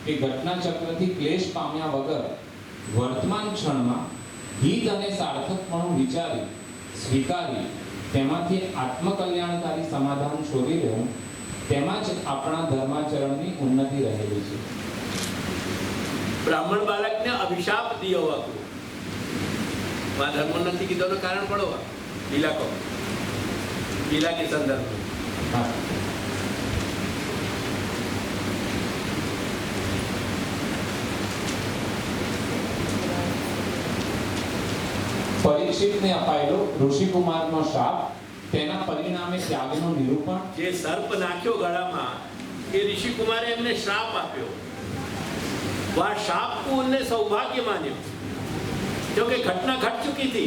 કે ઘટના ચક્રથી ક્લેશ પામ્યા વગર વર્તમાન ક્ષણમાં હિત અને સાર્થકપણું વિચારી સ્વીકારી તેમાંથી આત્મકલ્યાણકારી સમાધાન શોધી લેવું તેમાં જ આપણા ધર્માચરણની ઉન્નતિ રહેલી છે. ब्राह्मण बालक ने अभिशाप दिया हुआ को वहां धर्मोन्नति की दोनों कारण पढ़ो लीला को, लीला के संदर्भ में. हाँ. परीक्षित ने अपायेलो ऋषि कुमार नो शाप तेना परिणामे त्यागनो निरूपण. जे सर्प नाख्यो गळामां ए ऋषि कुमारे एमने श्राप आप्यो. वह शाप को उनने सौभाग्य मान्यो क्योंकि घटना घट चुकी थी,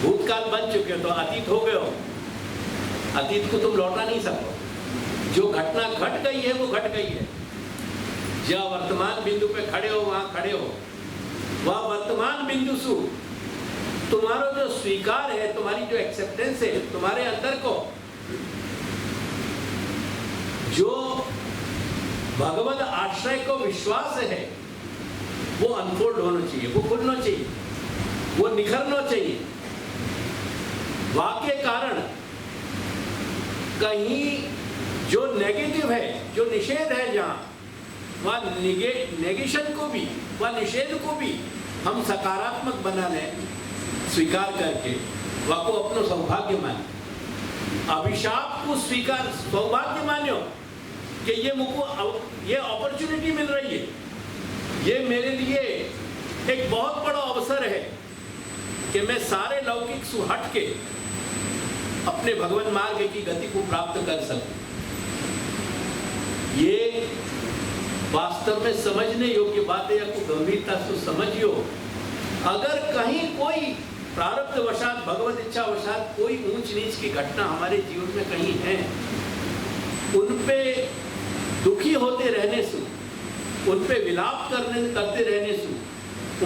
भूतकाल बन चुके, तो अतीत हो गयो. अतीत को तुम लौटा नहीं सको. जो घटना घट गई है वो घट गई है. जहाँ वर्तमान बिंदु पे खड़े हो वहां खड़े हो. वह वर्तमान बिंदु सु तुम्हारा जो स्वीकार है, तुम्हारी जो एक्सेप्टेंस है, तुम्हारे अंदर को जो भगवत आश्रय को विश्वास है वो अनफोल्ड होना चाहिए, वो खुलना चाहिए, वो निखरना चाहिए. वाक्य कारण कहीं जो नेगेटिव है, जो निषेध है, जहां वह नेगेशन को भी, वह निषेध को भी हम सकारात्मक बनाने स्वीकार करके वह को अपनो सौभाग्य माने. अभिशाप को स्वीकार सौभाग्य मान्यो कि ये मुझको ये अपॉर्चुनिटी मिल रही है, ये मेरे लिए एक बहुत बड़ा अवसर है कि मैं सारे लौकिक से हट के अपने भगवान मार्ग की गति को प्राप्त कर सकूं. ये वास्तव में समझने योग्य बात है. आपको गंभीरता से समझियो. अगर कहीं कोई प्रारब्ध वशात, भगवत इच्छा वशात कोई ऊंच नीच की घटना हमारे जीवन में कहीं है, उन पे दुखी होते रहने से, उन पे विलाप करते रहने से,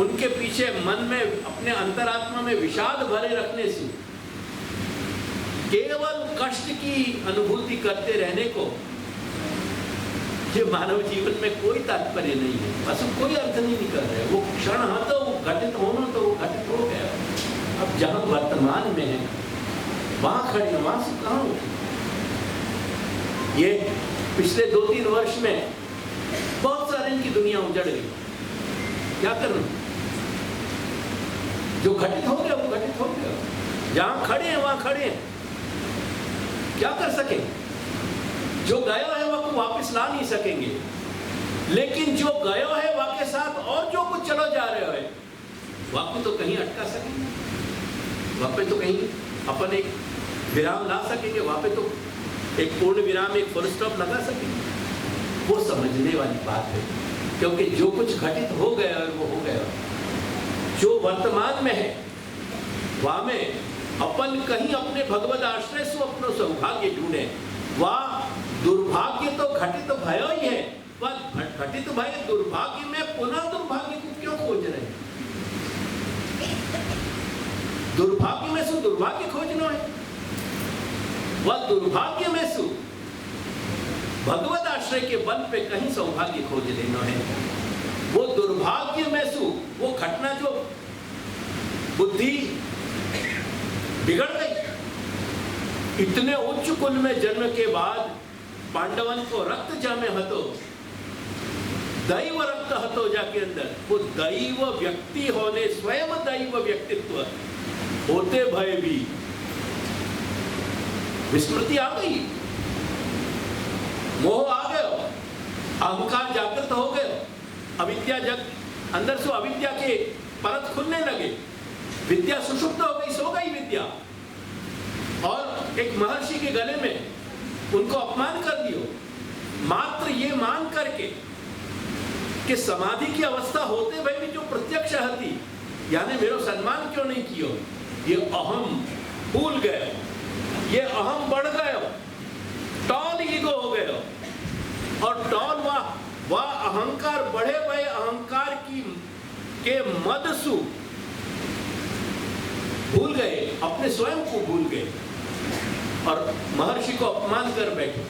उनके पीछे मन में अपने अंतरात्मा में विषाद भरे रखने से, केवल कष्ट की अनुभूति करते रहने को ये मानव जीवन में कोई तात्पर्य नहीं है. बस कोई अर्थ नहीं निकल रहा है. वो क्षण हाँ तो वो घटित होना तो वो घटित हो गया. अब जहां वर्तमान में है वहां खड़े, वहां से कहां उठे. ये पिछले 2-3 वर्ष में बहुत सारे इनकी दुनिया उजड़ गई. क्या करना? जो घटित हो गया वो घटित हो गया. जहां खड़े हैं वहां खड़े हैं. क्या कर सके? जो गया है वह को वापस ला नहीं सकेंगे, लेकिन जो गया है वह के साथ और जो कुछ चलो जा रहे हो वह को तो कहीं अटका सकेंगे. वहां पे तो कहीं अपन एक विराम ला सकेंगे. वहां पे तो एक पूर्ण विराम, एक फुल स्टॉप लगा सकेंगे. वो समझने वाली बात है, क्योंकि जो कुछ घटित हो गया है वो हो गया. जो वर्तमान में है वहां में अपन कहीं अपने भगवत आश्रय से अपना सौभाग्य ढूंढे. वह दुर्भाग्य तो घटित भयो ही है. वह घटित भय दुर्भाग्य में पुनः दुर्भाग्य को क्यों खोज रहे हैं? दुर्भाग्य में से दुर्भाग्य खोजना है. वह दुर्भाग्य में से भगवत आश्रय के बल पे कहीं सौभाग्य खोज लेना है. वो दुर्भाग्य में से वो घटना जो बुद्धि बिगड़ गई. इतने उच्च कुल में जन्म के बाद पांडवन को रक्त जामे हतो, दैव रक्त हतो जाके अंदर. वो दैव व्यक्ति होने, स्वयं दैव व्यक्तित्व होते भय भी विस्मृति आ गई, मोह आ गया, अहंकार जागृत हो गया, अविद्या जग अंदर से अविद्या के परत खुलने लगे, विद्या सुषुप्त हो गई, सो गई विद्या. और एक महर्षि के गले में उनको अपमान कर दियो, मात्र ये मान करके कि समाधि की अवस्था होते भाई भी जो प्रत्यक्ष हती, यानी मेरो सम्मान क्यों नहीं कियो. ये अहम भूल गए, ये अहम बढ़ गए, टॉल ईगो हो गए. और टॉल वह अहंकार बढ़े हुए अहंकार के मद सु भूल गए, अपने स्वयं को भूल गए और महर्षि को अपमान कर बैठे.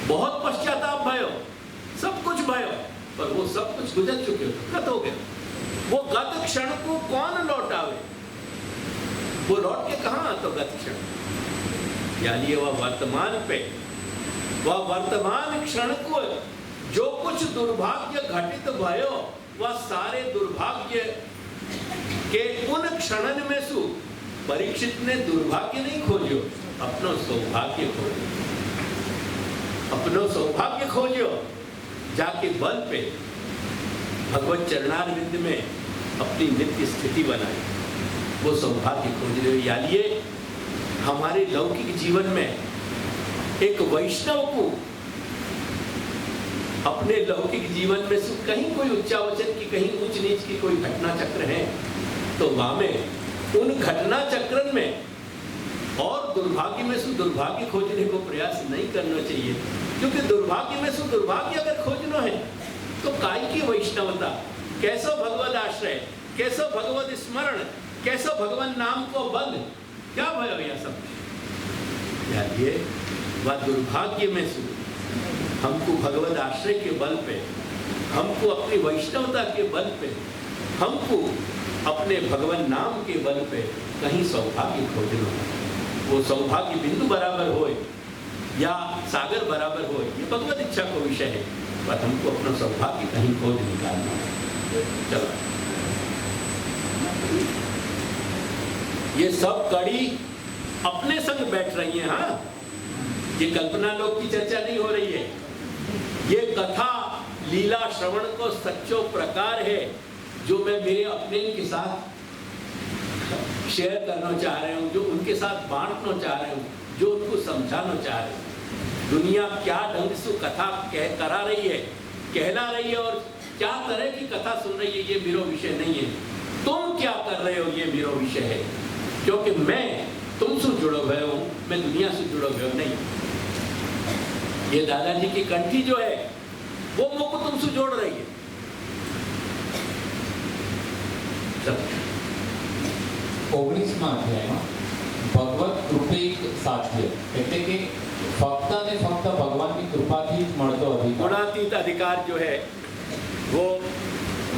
बहुत पश्चाताप भयो. पर वो सब कुछ गुजर चुके हो, गत हो गया। वो गत क्षण को कौन लौटावे? वो लौट के कहाँ तो गत क्षण, यानी वह वर्तमान पे, वह वर्तमान क्षण को जो कुछ दुर्भाग्य घटित भयो, वह सारे दुर्भाग्य के उन क्षणन में सु परीक्षित ने दुर्भाग्य नहीं खोजो, अपनो सौभाग्य खोजो, अपनो सौभाग्य खोजो, जाके बल पे भगवत चरणारविंद में अपनी नित्य स्थिति बनाई, वो सौभाग्य खोज रहे हो। यानी हमारे लौकिक जीवन में एक वैष्णव को अपने लौकिक जीवन में से कहीं कोई उच्चावचन की, कहीं ऊंच नीच की कोई घटना चक्र है, तो वहां में उन घटना चक्र में और दुर्भाग्य में से दुर्भाग्य खोजने को प्रयास नहीं करना चाहिए, क्योंकि दुर्भाग्य में से दुर्भाग्य अगर खोजना है तो काय की वैष्णवता, कैसो भगवद आश्रय, कैसो भगवद स्मरण, कैसो भगवान नाम को बल, क्या भयो यह सब? यानी वह दुर्भाग्य में से हमको भगवद आश्रय के बल पे, हमको अपनी वैष्णवता के बल पे, हमको अपने भगवान नाम के बल पे कहीं सौभाग्य खोजना है। वो सौभाग्य बिंदु बराबर होए या सागर बराबर होए, ये भगवत इच्छा को विषय है, पर हमको अपना सौभाग्य कहीं खोज निकालना है। चलो, ये सब कड़ी अपने संग बैठ रही है। हाँ, ये कल्पना लोक की चर्चा नहीं हो रही है। ये कथा लीला श्रवण को सच्चो प्रकार है, जो मैं मेरे अपने के साथ शेयर करना चाह रहे हूँ, जो उनके साथ बांटना चाह रहे हूँ, जो उनको समझाना चाह रहे हूँ। दुनिया क्या ढंग से कथा करा रही है, कहला रही है, और क्या तरह की कथा सुन रही है, ये मेरा विषय नहीं है। तुम क्या कर रहे हो, ये मेरा विषय है, क्योंकि मैं तुमसे जुड़ा हुआ हूँ, मैं दुनिया से जुड़ा हुआ नहीं। ये दादाजी की कंठी जो है वो मुझको तुमसे जोड़ रही है। ઓગણીસમાં અધ્યાયમાં ભગવત કૃપૈક સાધ્ય એટલે કે ફક્ત ને ફક્ત ભગવાનની કૃપાથી જ મળતો અધિકાર, गुणातीत अधिकार जो है वो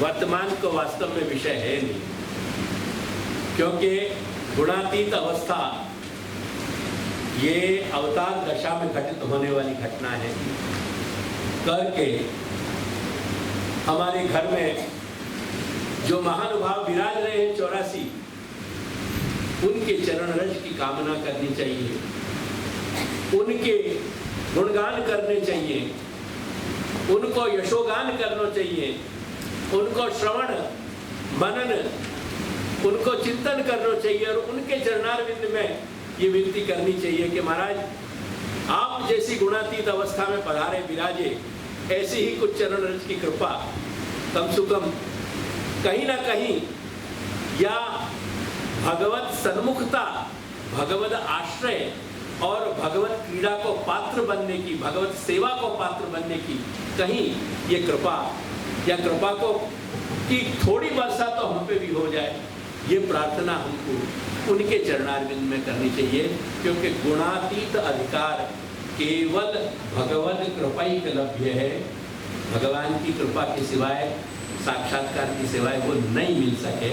वर्तमान को वास्तव में विषय है नहीं, क्योंकि गुणातीत अवस्था ये अवतार दशा में घटित होने वाली घटना है। करके हमारे घर में जो महानुभाव विराज रहे हैं 84, उनके चरण रज की कामना करनी चाहिए, उनके गुणगान करने चाहिए, उनको यशोगान करना चाहिए, उनको श्रवण मनन, उनको चिंतन करना चाहिए, और उनके चरणारविंद में ये विनती करनी चाहिए कि महाराज आप जैसी गुणातीत अवस्था में पधारे विराजे, ऐसी ही कुछ चरण रज की कृपा कम से कम कहीं ना कहीं, या भगवत सन्मुखता, भगवत आश्रय और भगवत क्रीड़ा को पात्र बनने की, भगवत सेवा को पात्र बनने की कहीं ये कृपा या कृपा को की थोड़ी वर्षा तो हम पे भी हो जाए, ये प्रार्थना हमको उनके चरणारविंद में करनी चाहिए, क्योंकि गुणातीत अधिकार केवल भगवत कृपा ही लभ्य है। भगवान की कृपा के सिवाय, साक्षात्कार की सिवाय वो नहीं मिल सके।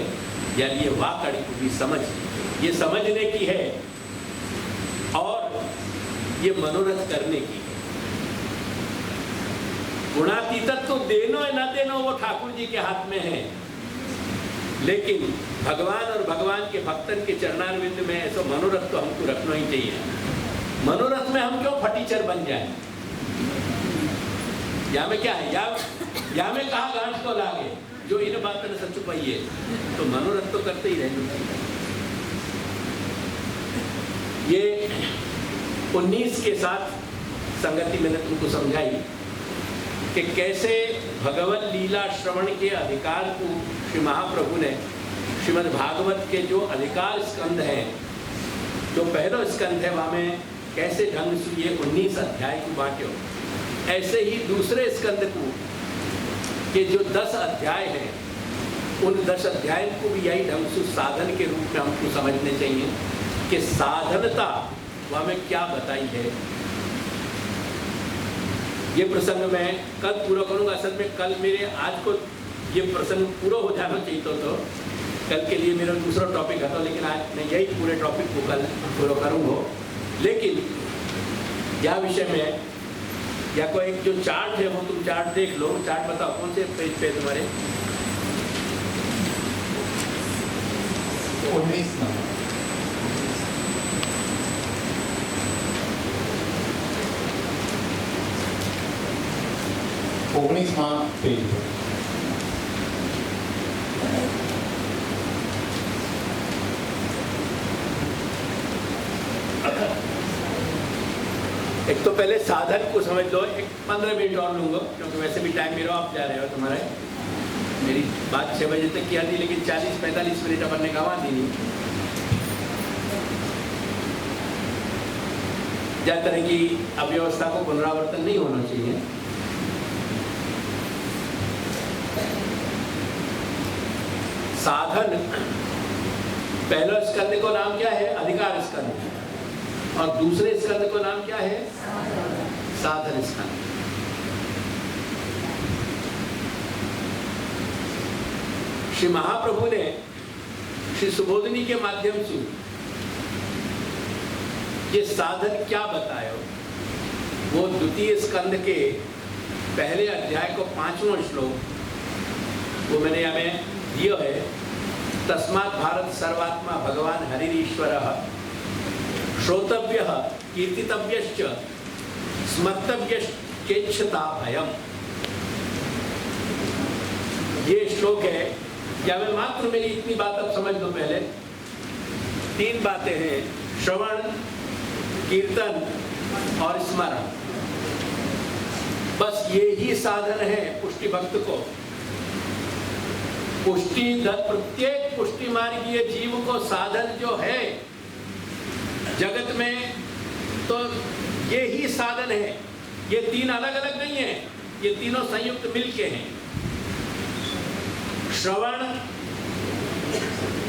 यानी ये वाकड़ी को भी समझ, ये समझने की है और ये मनोरथ करने की है। गुणातीतत्व तो देनो या न देनो वो ठाकुर जी के हाथ में है, लेकिन भगवान और भगवान के भक्तन के चरणारविंद में ऐसा मनोरथ तो हमको रखना ही चाहिए। मनोरथ में हम क्यों फटीचर बन जाए? या में क्या है, या में कहा गांठ को लागे, जो इन बात ने सच पाइए, तो मनोरथ तो करते ही रहना चाहिए। ये 19 के साथ संगति मैंने तुमको समझाई कि कैसे भगवत लीला श्रवण के अधिकार को श्री महाप्रभु ने श्रीमद् भागवत के जो अधिकार स्कंद है, जो पहला स्कंद है, वहाँ में कैसे ढंग से ये 19 अध्याय को बांटे, ऐसे ही दूसरे स्कंद को के जो 10 अध्याय हैं, उन 10 अध्याय को भी यही ढंग से साधन के रूप में हमको समझने चाहिए कि साधनता वहाँ में क्या बताई है। ये प्रसंग मैं कल पूरा करूँगा। असल में कल मेरे आज को ये प्रसंग पूरा हो जाना चाहिए तो कल के लिए मेरा दूसरा टॉपिक था, लेकिन आज मैं यही पूरे टॉपिक को कल पूरा करूँगा। लेकिन यह विषय में या कोई एक जो चार्ट है वो तुम चार्ट देख लो। चार्ट बताओ कौन से पेज पे तुम्हारे? 19 नंबर। पेज पर। एक तो पहले साधन को समझ लो। एक 15 मिनट और लूँगा, क्योंकि वैसे भी टाइम मेरा आप जा रहे हो तुम्हारे। मेरी बात 6 बजे तक किया थी, लेकिन 40-45 मिनट अपन ने गंवा दी नहीं। ज्यादा तरह की अव्यवस्था को पुनरावर्तन नहीं होना चाहिए। साधन, पहला स्कंद को नाम क्या है? अधिकार स्कंद। और दूसरे स्कंद को नाम क्या है? साधन स्कंद। श्री महाप्रभु ने श्री सुबोधिनी के माध्यम से ये साधन क्या बताया, वो द्वितीय स्कंद के पहले अध्याय को 5वां श्लोक वो मैंने हमें दिया है। तस्मात् भारत सर्वात्मा भगवान हरिरीश्वरः श्रोतव्यः कीर्तितव्यश्च स्मर्तव्यश्चेच्छता भयम्। ये श्लोक है। या मैं मात्र मेरी इतनी बात अब समझ लो। पहले 3 बातें हैं: श्रवण, कीर्तन और स्मरण। बस ये ही साधन है पुष्टि भक्त को। पुष्टि, प्रत्येक पुष्टि मार्गीय जीव को साधन जो है जगत में, तो ये ही साधन है। ये 3 अलग अलग नहीं है, ये तीनों संयुक्त मिलके हैं। श्रवण,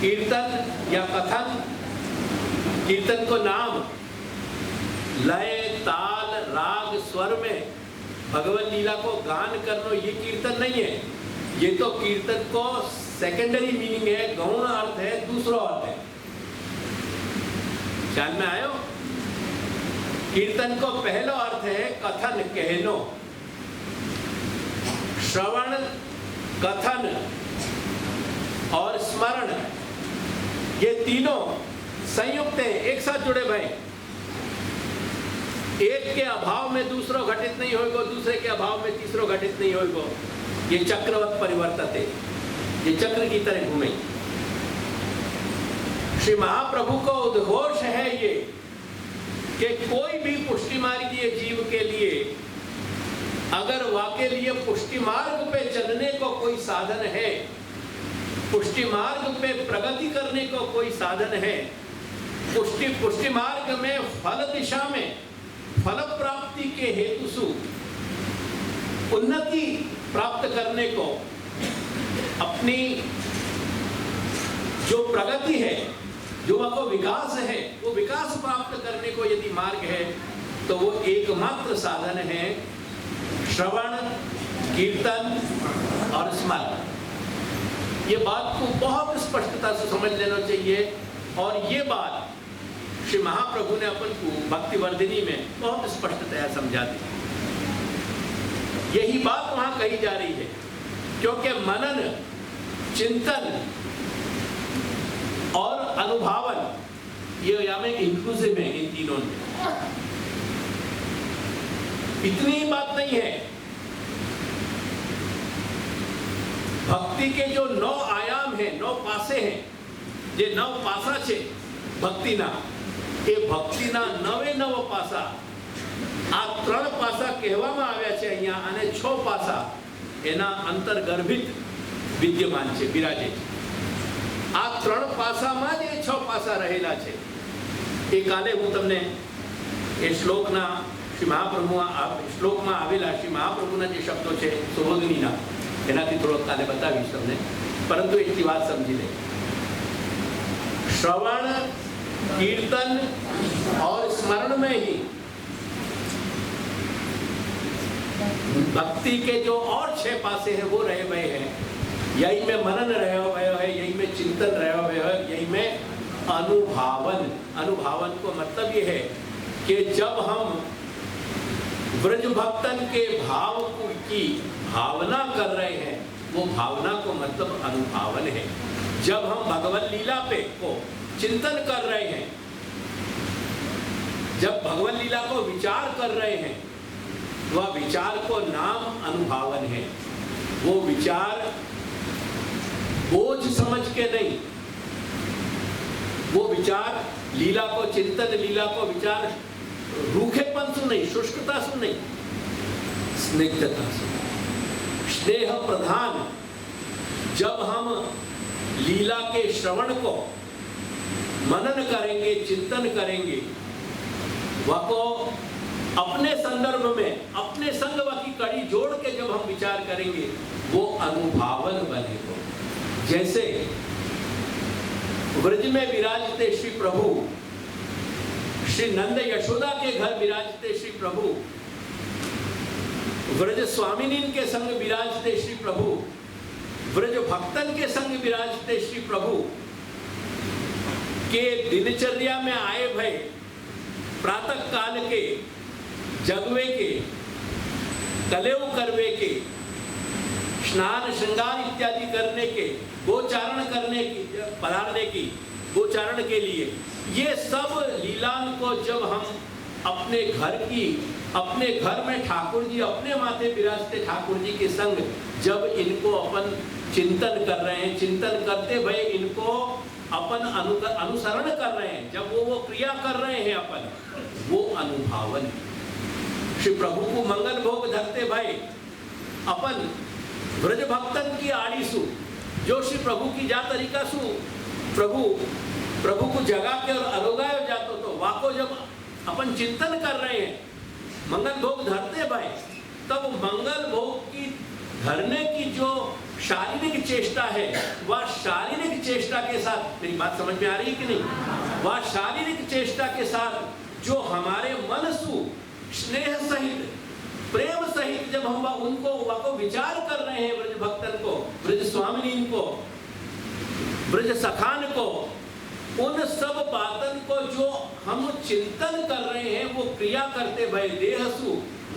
कीर्तन या कथन। कीर्तन को नाम, लय, ताल, राग, स्वर में भगवत लीला को गान करना, ये कीर्तन नहीं है। ये तो कीर्तन को सेकेंडरी मीनिंग है, गौण अर्थ है, दूसरा अर्थ है। ख्याल में आयो? कीर्तन को पहला अर्थ है कथन, कहनो। श्रवण, कथन और स्मरण, ये तीनों संयुक्त हैं, एक साथ जुड़े भाई। एक के अभाव में दूसरो घटित नहीं होगा, दूसरे के अभाव में तीसरो घटित नहीं होगा। ये चक्रवत परिवर्तित है, ये चक्र की तरह घूमे। श्री महाप्रभु को उद्घोष है ये कि कोई भी पुष्टि मार्गीय जीव के लिए अगर वाके लिए पुष्टि मार्ग पे चलने को कोई साधन है, पुष्टि मार्ग पे प्रगति करने को कोई साधन है, पुष्टि मार्ग में फल दिशा में फल प्राप्ति के हेतु से उन्नति प्राप्त करने को, अपनी जो प्रगति है, जो वो विकास है, वो विकास प्राप्त करने को यदि मार्ग है तो वो एकमात्र साधन है श्रवण, कीर्तन और स्मरण। ये बात को बहुत स्पष्टता से समझ लेना चाहिए। और ये बात श्री महाप्रभु ने अपन को भक्ति वर्धिनी में बहुत स्पष्टतया समझा दी। यही बात वहां कही जा रही है, क्योंकि मनन, चिंतन और अनुभावन ये यहाँ में इंक्लूसिव है। इन तीनों में इतनी ही बात नहीं है। भक्ति के जो 9 आयाम है, 9 पासे हैं, जे 9 पासा छे भक्तिना, એ ભક્તિના 9 પાસા, આ 3 પાસા કહેવામાં આવ્યા છે અહીંયા, અને 6 પાસા એના અંતર્ગર્ભિત વિદ્યમાન છે, બિરાજે છે। આ 3 પાસામાં જ એ 6 પાસા રહેલા છે। એ કાલે હું તમને એ શ્લોકના શ્રી મહાપ્રભુ શ્લોકમાં આવેલા શ્રી મહાપ્રભુના જે શબ્દો છે સુબોધિનીના, એનાથી થોડોક કાલે બતાવીશ તમને, પરંતુ એટલી વાત સમજી લે। श्रवण, कीर्तन और स्मरण में ही भक्ति के जो और 6 पासे हैं वो रहे हुए हैं, यही में मनन रहे हुए है, यही में चिंतन रहे हुए है, यही में अनुभावन। अनुभावन को मतलब ये है कि जब हम ब्रज भक्तन के भाव की भावना कर रहे हैं, वो भावना को मतलब अनुभावन है। जब हम भगवत लीला पे को चिंतन कर रहे हैं, जब भगवत लीला को विचार कर रहे हैं, वह विचार को नाम अनुभावन है। वो विचार बोझ समझ के नहीं, वो विचार लीला को चिंतन, लीला को विचार रूखेपन से नहीं, शुष्कता से नहीं, स्निग्धता से, स्नेह प्रधान। जब हम लीला के श्रवण को मनन करेंगे, चिंतन करेंगे, वह को अपने संदर्भ में, अपने संग की कड़ी जोड़ के जब हम विचार करेंगे, वो अनुभावन बनेगा। जैसे ब्रज में विराजते श्री प्रभु, श्री नंद यशोदा के घर विराजते श्री प्रभु, ब्रज स्वामिनी के संग विराजते श्री प्रभु, ब्रज भक्तन के संग विराजते श्री प्रभु के दिनचर्या में आए भय प्रातः काल के जगवे के, कलेव करवे के, स्नान श्रृंगार इत्यादि करने के, गोचारण करने की, पधारने की, गोचारण के लिए, ये सब लीलान को जब हम अपने घर में ठाकुर जी अपने माथे विराजते ठाकुर जी के संग जब इनको अपन चिंतन कर रहे हैं, चिंतन करते हुए इनको अपन अनुसरण कर रहे हैं, जब वो क्रिया कर रहे हैं अपन, वो अनुभावन। श्री प्रभु को मंगल भोग धरते भाई अपन ब्रज भक्तन की आड़ी सु, जो श्री प्रभु की जा तरीका सु प्रभु को जगा के और अरोगाय जातो, तो वाको जब अपन चिंतन कर रहे हैं, मंगल भोग धरते भाई, तब मंगल भोग की धरने की जो शारीरिक चेष्टा है, वह शारीरिक चेष्टा के साथ, मेरी बात समझ में आ रही है कि नहीं, वह शारीरिक चेष्टा के साथ जो हमारे मन सु स्नेह सहित, प्रेम सहित जब हम उनको विचार कर रहे हैं, ब्रज भक्तन को, ब्रज स्वामिनी को, ब्रज सखान को, उन सब बातन को जो हम चिंतन कर रहे हैं, वो क्रिया करते भय देहसु,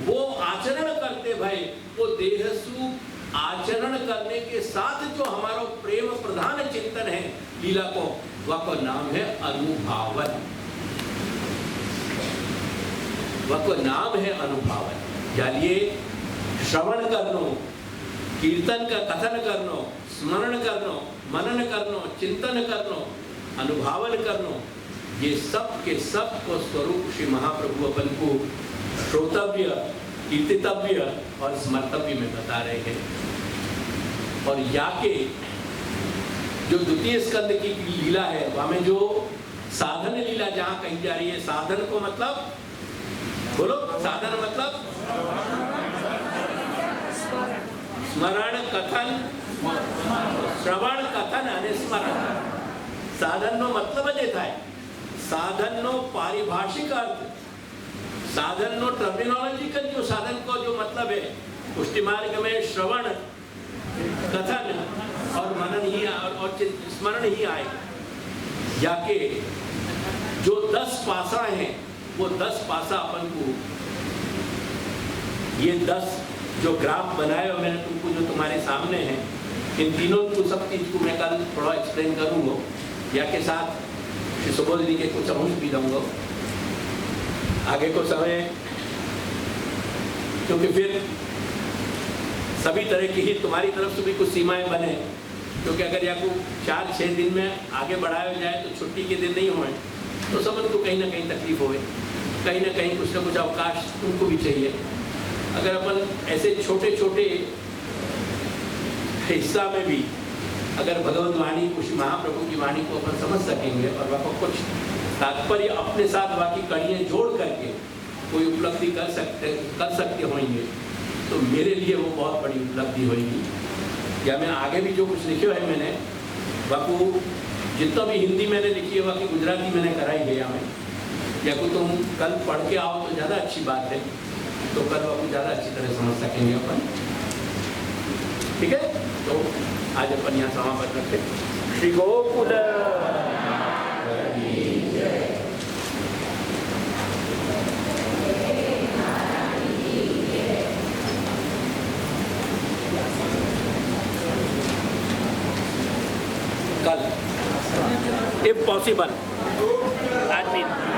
वो आचरण करते भय, वो देहसु आचरण करने के साथ जो हमारा प्रेम प्रधान चिंतन है लीला को, वह को नाम है अनुभावन, वह को नाम है अनुभावन। जानिए, श्रवण करनो, कीर्तन का कथन करनो, स्मरण करनो, मनन करनो, चिंतन करनो, अनुभावन करनो, ये सब के सब को स्वरूप श्री महाप्रभु अपन को श्रोतव्य, कीर्तितव्य और स्मर्तव्य में बता रहे हैं। और याके जो द्वितीय स्कंद की लीला है, वहां में जो साधन लीला जहां कही जा रही है, साधन को मतलब बोलो, साधन मतलब स्मरण कथन, श्रवण कथन અને સ્મરણ। સાધનનો મતલબ જ થાય, સાધનનો પારિભાષિક अर्थ, साधनનો टर्मिनोलॉजिकल जो साधन को जो मतलब है, पुष्टि मार्ग में श्रवण, कथन और मनन ही और स्मरण ही आए। याके जो 10 पासा हैं, वो 10 पासा अपन को, ये 10 जो ग्राफ बनाए हो मैंने तुमको, जो तुम्हारे सामने हैं, इन तीनों को सब चीज को मैं कल थोड़ा एक्सप्लेन करूंगा, या के साथ श्री सुबोध जी के कुछ अंश भी दूंगा आगे को समय, क्योंकि फिर सभी तरह की ही तुम्हारी तरफ से भी कुछ सीमाएं बने, क्योंकि अगर या को 4-6 दिन में आगे बढ़ाया जाए तो छुट्टी के दिन नहीं हुए तो सब को कहीं ना कहीं तकलीफ होए, कहीं ना कहीं कुछ ना कुछ अवकाश तुमको भी चाहिए। अगर अपन ऐसे छोटे छोटे हिस्सा में भी अगर भगवत वाणी को, श्री महाप्रभु की वाणी को अपन समझ सकेंगे और वह कुछ तात्पर्य अपने साथ बाकी कड़ियाँ जोड़ करके कोई उपलब्धि कर सकते होंगे, तो मेरे लिए वो बहुत बड़ी उपलब्धि होगी। या मैं आगे भी जो कुछ लिखे है मैंने, बाकू जितना भी हिंदी मैंने लिखी है, बाकी गुजराती मैंने कराई गया में, या को तुम कल पढ़ के आओ तो ज़्यादा अच्छी बात है। तो कल वापस ज़्यादा अच्छी तरह समझ सकेंगे अपन। ठीक है, तो आज अपन यहाँ समाप्त करते हैं। श्री गोकुल कल, if possible, आज नहीं।